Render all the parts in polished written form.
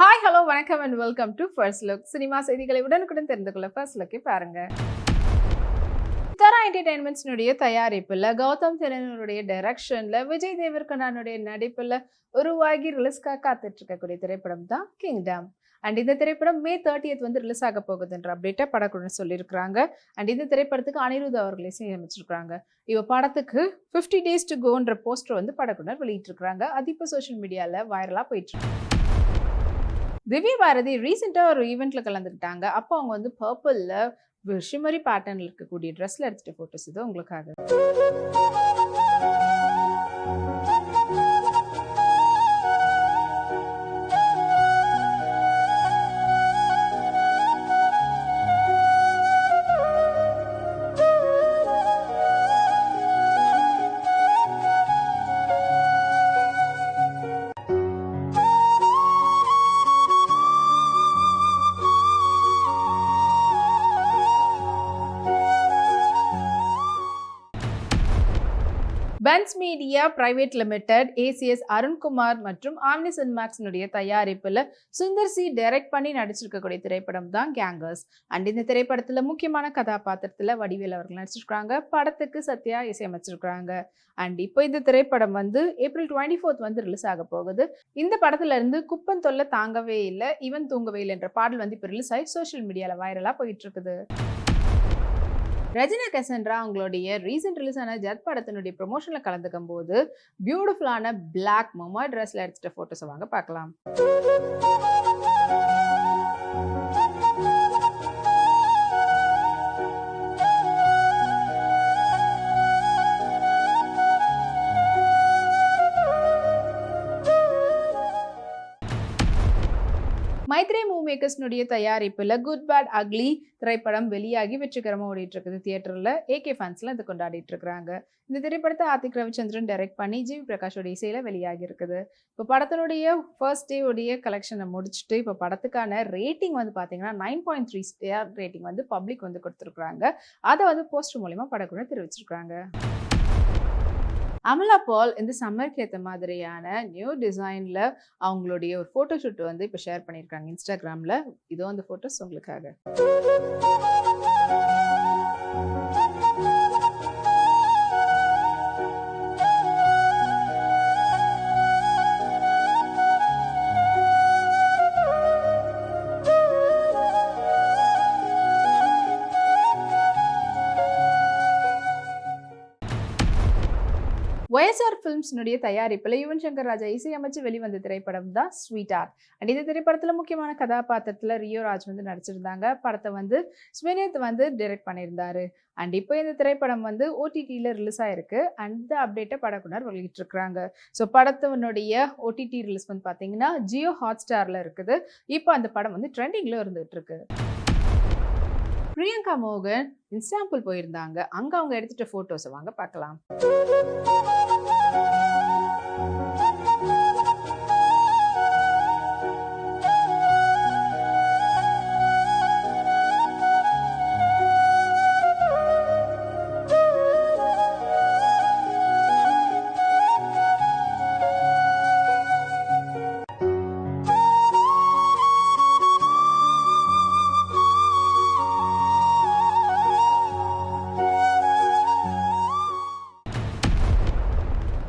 Hi hello வணக்கம் and welcome to first look. Cinema செய்திகளை உடனுக்குடன் தெரிந்து கொள்ள ஃபர்ஸ்ட் லுக்கை பாருங்க. சித்தாரா என்டர்டைன்மெண்ட்ஸ்னுடைய தயாரிப்புல கௌதம் மேனனுடைய டைரக்ஷன்ல விஜய் தேவர்கொண்டானுடைய நடிப்புல உருவாகி ரிலீஸ்க்காக காத்துட்டு இருக்கக்கூடிய திரைப்படம் தான் கிங்டம். அண்ட் இந்த திரைப்படம் மே 30th வந்து ரிலீஸ் ஆக போகுதுன்ற அப்டேட்டை படக்குழு சொல்லியிருக்கிறாங்க. அண்ட் இந்த திரைப்படத்துக்கு அனிருத் அவர்கள் இசையமைச்சிருக்காங்க. இவ படத்துக்கு 50 days to goன்ற போஸ்டர் வந்து படக்குழு வெளியிட்டு இருக்காங்க. அது இப்போ சோஷியல் மீடியால வைரலா போயிட்டு இருக்கு. திவ்யா பாரதி ரீசெண்டா ஒரு ஈவெண்ட்ல கலந்துக்கிட்டாங்க. அப்போ அவங்க வந்து பர்பிள்ல ஷிமரி பேட்டர்ன்ல இருக்கக்கூடிய ட்ரெஸ்ல எடுத்துட்டு போட்டோஸ் இது உங்களுக்காக. Benz media private limited, ACS Arunkumar மற்றும் ஆம்னி சினிமாக்ஸ்னுடைய தயாரிப்புல சுந்தர் சி டைரக்ட் பண்ணி நடிச்சிருக்கக்கூடிய திரைப்படம் தான் கேங்கர்ஸ். அண்ட் இந்த திரைப்படத்துல முக்கியமான கதாபாத்திரத்துல வடிவேல் அவர்கள் நடிச்சிருக்காங்க. படத்துக்கு சத்யா இசையமைச்சிருக்காங்க. அண்ட் இப்போ இந்த திரைப்படம் வந்து ஏப்ரல் 24th வந்து ரிலீஸ் ஆக போகுது. இந்த படத்துல இருந்து குப்பன் தொல்லை தாங்கவே இல்லை, இவன் தூங்கவே இல்லை என்ற பாடல் வந்து இப்போ ரிலீஸ் ஆகி சோஷியல் மீடியால வைரலா போயிட்டு இருக்குது. ரஜினா கசன்ரா அவங்களுடைய ரீசெண்ட் ரிலீஸ் ஆன ஜட் படத்தினுடைய ப்ரொமோஷன்ல கலந்துக்கும் போது பியூட்டிஃபுல்லான பிளாக் மொமா ட்ரெஸ்ல எடுத்துட்ட போட்டோஸ் வாங்க பார்க்கலாம். Maitre movie மேக்கர்ஸ்னுடைய தயாரிப்புல good bad ugly திரைப்படம் வெளியாகி வெற்றிகரமாக ஓடிட்டு இருக்குது. தியேட்டர்ல ஏகே ஃபேன்ஸ்லாம் இது கொண்டாடிட்டு இருக்கிறாங்க. இந்த திரைப்படத்தை ஆதிக் ரவிச்சந்திரன் டைரக்ட் பண்ணி ஜிவி பிரகாஷோட இசையில வெளியாகி இருக்குது. இப்போ படத்தினுடைய ஃபர்ஸ்ட் டே உடைய கலெக்ஷனை முடிச்சுட்டு இப்போ படத்துக்கான ரேட்டிங் வந்து பார்த்தீங்கன்னா 9.3 ஸ்டார் ரேட்டிங் வந்து பப்ளிக் வந்து கொடுத்துருக்குறாங்க. அதை வந்து போஸ்டர் மூலியமா படக்குழு தெரிவிச்சிருக்காங்க. அமலா பால் இந்த சம்மருக்கு ஏற்ற மாதிரியான நியூ டிசைன்ல அவங்களுடைய ஒரு போட்டோ ஷூட் வந்து இப்போ ஷேர் பண்ணியிருக்காங்க இன்ஸ்டாகிராம்ல. இதோ அந்த போட்டோஸ் உங்களுக்காக. ஒய்எஸ்ஆர் ஃபிலிம்ஸ்னுடைய தயாரிப்பில் யுவன் சங்கர் ராஜா இசையமைச்சு வெளிவந்த திரைப்படம் தான் ஸ்வீட் ஆர்ட். அண்ட் இந்த திரைப்படத்தில் முக்கியமான கதாபாத்திரத்தில் ரியோ ராஜ் வந்து நடிச்சிருந்தாங்க. படத்தை வந்து ஸ்வினேத் வந்து டைரக்ட் பண்ணியிருந்தாரு. அண்ட் இப்போ இந்த திரைப்படம் வந்து ஓடிடியில் ரிலீஸ் ஆயிருக்கு. அந்த அப்டேட்டை படக்குனர் வெளியிட்டு இருக்கிறாங்க. ஸோ படத்தினுடைய ஓடிடி ரிலீஸ் வந்து பார்த்தீங்கன்னா ஜியோ ஹாட்ஸ்டாரில் இருக்குது. இப்போ அந்த படம் வந்து ட்ரெண்டிங்கில் இருந்துகிட்டு இருக்கு. பிரியங்கா மோகன் இஸ்தான்புல் போயிருந்தாங்க. அங்க அவங்க எடுத்துட்ட போட்டோஸை வாங்க பார்க்கலாம்.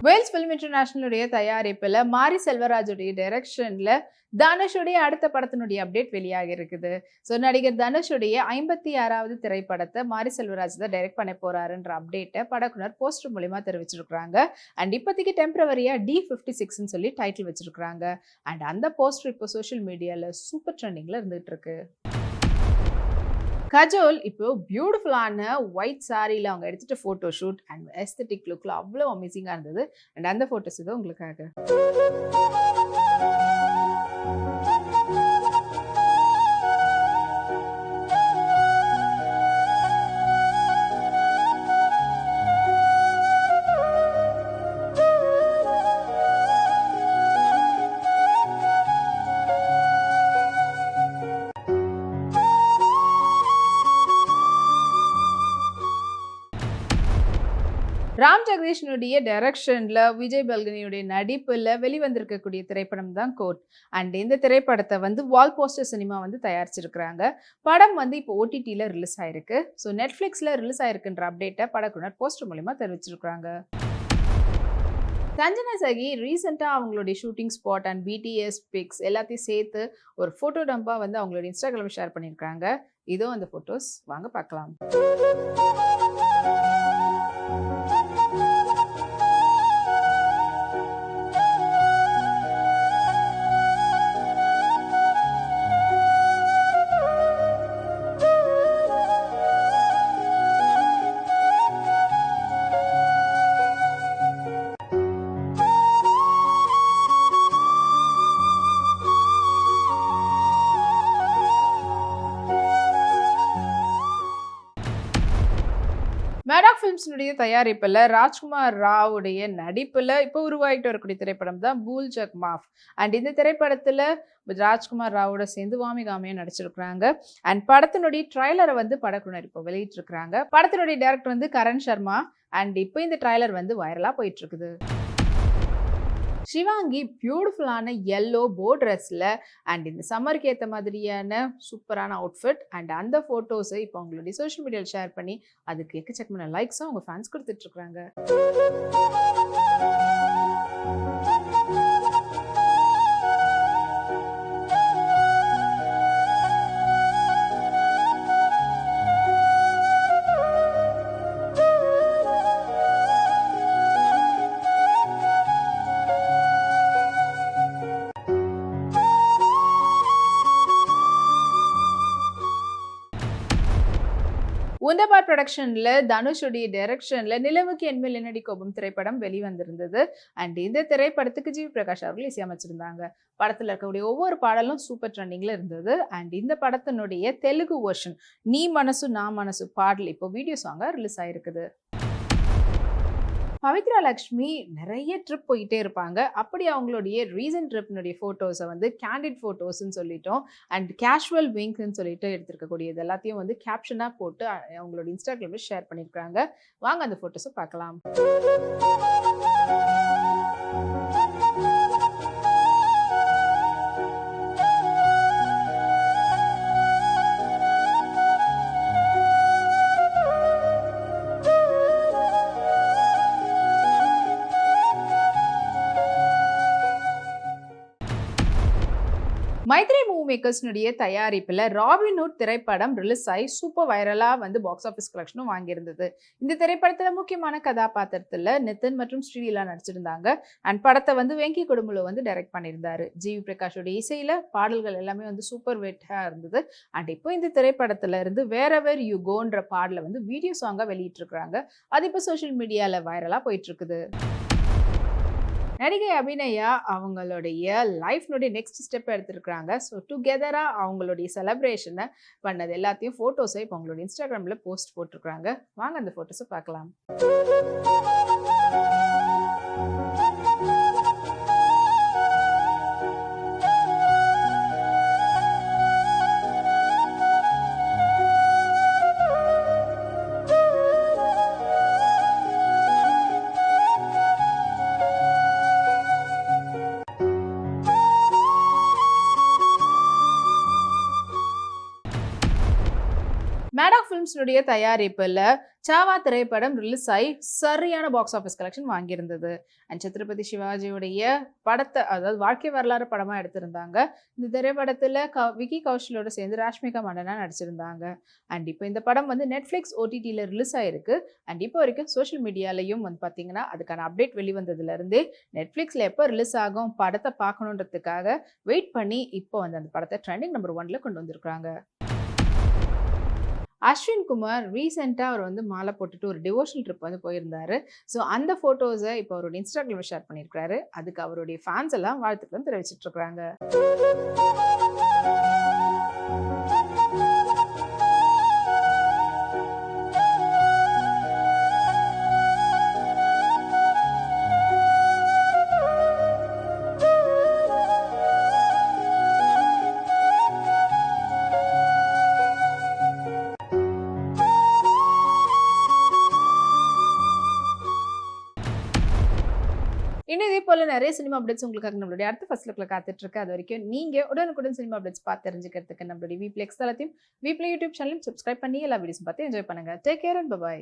வேல்ஸ் ஃபிலிம் இன்டர்நேஷனலுடைய தயாரிப்பில் மாரி செல்வராஜுடைய டைரக்ஷன்ல தனுஷுடைய அடுத்த படத்தினுடைய அப்டேட் வெளியாகி இருக்குது. ஸோ நடிகர் தனுஷுடைய 56வது திரைப்படத்தை மாரி செல்வராஜ் தான் டைரக்ட் பண்ண போறாருன்ற அப்டேட்டை படக்குனர் போஸ்டர் மூலியமா தெரிவிச்சிருக்காங்க. அண்ட் இப்போதைக்கு டெம்பரவரியா D56ன்னு சொல்லி டைட்டில் வச்சிருக்காங்க. அண்ட் அந்த போஸ்டர் இப்போ சோஷியல் மீடியால சூப்பர் ட்ரெண்டிங்ல இருந்துட்டு இருக்கு. கஜோல் இப்போ பியூட்டிஃபுல்லான ஒயிட் சாரியில் அவங்க எடுத்துகிட்ட ஃபோட்டோ ஷூட் அண்ட் எஸ்தட்டிக் லுக்கில் அவ்வளோ அமேசிங்காக இருந்தது. அண்ட் அந்த ஃபோட்டோஸ் இது உங்களுக்காக. ராம் ஜெகதீஷனுடைய டைரக்ஷன்ல விஜய் பல்கனியுடைய நடிப்புல வெளிவந்திருக்கக்கூடிய திரைப்படம் தான் கோட். அண்ட் இந்த திரைப்படத்தை வந்து வால் போஸ்டர் சினிமா வந்து தயாரிச்சிருக்கிறாங்க. படம் வந்து இப்போ ஓடிடியில் ரிலீஸ் ஆயிருக்கு. ஸோ நெட்ஃப்ளிக்ஸில் ரிலீஸ் ஆயிருக்குன்ற அப்டேட்டை படக்குனர் போஸ்டர் மூலிமா தெரிவிச்சிருக்கிறாங்க. சஞ்சனா சகி ரீசெண்டாக அவங்களுடைய shooting spot and BTS pics எல்லாத்தையும் சேர்த்து ஒரு ஃபோட்டோ டம்பாக வந்து அவங்களோட இன்ஸ்டாகிராம் ஷேர் பண்ணியிருக்காங்க. இதோ அந்த ஃபோட்டோஸ், வாங்க பார்க்கலாம். மேடாக் ஃபிலிம்ஸினுடைய தயாரிப்பில் ராஜ்குமார் ராவுடைய நடிப்பில் இப்போ உருவாகிட்டு வரக்கூடிய திரைப்படம் தான் பூல் ஜக் மாஃப். அண்ட் இந்த திரைப்படத்தில் ராஜ்குமார் ராவோட சேர்ந்து வாமிகாமையும் நடிச்சிருக்கிறாங்க. அண்ட் படத்தினுடைய ட்ரைலரை வந்து படக்குனர் இப்போ வெளியிட்டிருக்கிறாங்க. படத்தினுடைய டைரக்டர் வந்து கரண் சர்மா. அண்ட் இப்போ இந்த ட்ரைலர் வந்து வைரலாக போயிட்டு இருக்குது. ஷிவாங்கி பியூட்டிஃபுல்லான எல்லோ போ ட்ரெஸ்ஸில் அண்ட் இந்த சம்மருக்கு ஏற்ற மாதிரியான சூப்பரான அவுட்ஃபிட் அண்ட் அந்த ஃபோட்டோஸை இப்போ அவங்களுடைய சோஷியல் மீடியாவில் ஷேர் பண்ணி அதுக்கு எக்கச்சக்கமான லைக்ஸும் அவங்க ஃபேன்ஸ் கொடுத்துட்ருக்குறாங்க. உண்டபாட் ப்ரொடக்ஷனில் தனுஷுடைய டைரக்ஷனில் நிலவுக்கு என்மேல் என்னடி கோபம் திரைப்படம் வெளிவந்திருந்தது. அண்ட் இந்த திரைப்படத்துக்கு ஜிவி பிரகாஷ் அவர்கள் இசையமைச்சிருந்தாங்க. படத்தில் இருக்கக்கூடிய ஒவ்வொரு பாடலும் சூப்பர் ட்ரெண்டிங்கில் இருந்தது. அண்ட் இந்த படத்தினுடைய தெலுங்கு வெர்ஷன் நீ மனசு நான் மனசு பாடல் இப்போ வீடியோ சாங்காக ரிலீஸ் ஆகிருக்குது. பவித்ரா லக்ஷ்மி நிறைய ட்ரிப் போயிட்டே இருப்பாங்க. அப்படி அவங்களுடைய ரீசன்ட் ட்ரிப்னுடைய ஃபோட்டோஸை வந்து கேண்டிட் ஃபோட்டோஸ்ன்னு சொல்லிட்டோம் அண்ட் கேஷுவல் விங்க்னு சொல்லிட்டு எடுத்துருக்கக்கூடியது எல்லாத்தையும் வந்து கேப்ஷனாக போட்டு அவங்களோட இன்ஸ்டாகிராமில் ஷேர் பண்ணியிருக்காங்க. வாங்க அந்த ஃபோட்டோஸை பார்க்கலாம். மைத்ரி மூவி மேக்கர்ஸ்னுடைய தயாரிப்பில் ராபின்ஹுட் திரைப்படம் ரிலீஸ் ஆகி சூப்பர் வைரலாக வந்து பாக்ஸ் ஆஃபீஸ் கலெக்ஷனும் வாங்கியிருந்தது. இந்த திரைப்படத்தில் முக்கியமான கதாபாத்திரத்தில் நிதின் மற்றும் ஸ்ரீலீலா நடிச்சிருந்தாங்க. அண்ட் படத்தை வந்து வெங்கி குடும்பலு வந்து டைரக்ட் பண்ணியிருந்தாரு. ஜிவி பிரகாஷோடைய இசையில் பாடல்கள் எல்லாமே வந்து சூப்பர் வெட்டாக இருந்தது. அண்ட் இப்போ இந்த திரைப்படத்தில் இருந்து வேரெவர் யூ கோன்ற பாடலை வந்து வீடியோ சாங்காக வெளியிட்டிருக்கிறாங்க. அது இப்போ சோஷியல் மீடியாவில் வைரலாக போயிட்டு இருக்குது. நடிகை அபிநயா அவங்களுடைய லைஃப்னுடைய நெக்ஸ்ட் ஸ்டெப் எடுத்துருக்குறாங்க. ஸோ டுகெதராக அவங்களுடைய செலப்ரேஷனை பண்ணது எல்லாத்தையும் ஃபோட்டோஸை இப்போ அவங்களுடைய இன்ஸ்டாகிராமில் போஸ்ட் போட்டிருக்கிறாங்க. வாங்க அந்த ஃபோட்டோஸை பார்க்கலாம். மேடாக் ஃபிலிம்ஸுடைய தயாரிப்பில் சாவா திரைப்படம் ரிலீஸ் ஆகி சரியான பாக்ஸ் ஆஃபீஸ் கலெக்ஷன் வாங்கியிருந்தது. அண்ட் சத்ரபதி சிவாஜியுடைய படத்தை, அதாவது வாழ்க்கை வரலாறு படமாக எடுத்திருந்தாங்க. இந்த திரைப்படத்தில் விக்கி கௌஷலோட சேர்ந்து ராஷ்மிகா மண்டனா நடிச்சிருந்தாங்க. அண்ட் இப்போ இந்த படம் வந்து நெட்ஃப்ளிக்ஸ் ஓடிடியில் ரிலீஸ் ஆகிருக்கு. அண்ட் இப்போ வரைக்கும் சோஷியல் மீடியாலையும் வந்து பார்த்தீங்கன்னா அதுக்கான அப்டேட் வெளிவந்ததுலேருந்தே நெட்ஃப்ளிக்ஸில் எப்போ ரிலீஸ் ஆகும் படத்தை பார்க்கணுன்றதுக்காக வெயிட் பண்ணி இப்போ வந்து அந்த படத்தை ட்ரெண்டிங் நம்பர் 1 கொண்டு வந்திருக்காங்க. அஸ்வின் குமார் ரீசெண்டாக அவர் வந்து மாலை போட்டுட்டு ஒரு டிவோஷனல் ட்ரிப் வந்து போயிருந்தாரு. ஸோ அந்த ஃபோட்டோஸை இப்போ அவரோட இன்ஸ்டாகிராமில் ஷேர் பண்ணியிருக்காரு. அதுக்கு அவருடைய ஃபேன்ஸ் எல்லாம் வாழ்த்துக்களும் தெரிவிச்சிட்டு இருக்காங்க. போல நிறைய சினிமா அப்டேட்ஸ் உங்களுக்காக நம்மளுடைய அடுத்த ஃபர்ஸ்ட் லுக்ல காத்துட்டு இருக்கு. அது வரைக்கும் நீங்க உடனுக்குடன் சினிமா அப்டேட்ஸ் பார்த்து தெரிஞ்சுக்கிறதுக்கு நம்மளுடைய வீப்ளெக்ஸ் தளத்தையும் வீப்ளே யூடியூப் சேனலையும் சப்ஸ்கிரைப் பண்ணி எல்லா வீடியோஸும் பார்த்து என்ஜாய் பண்ணுங்க. Take care and by.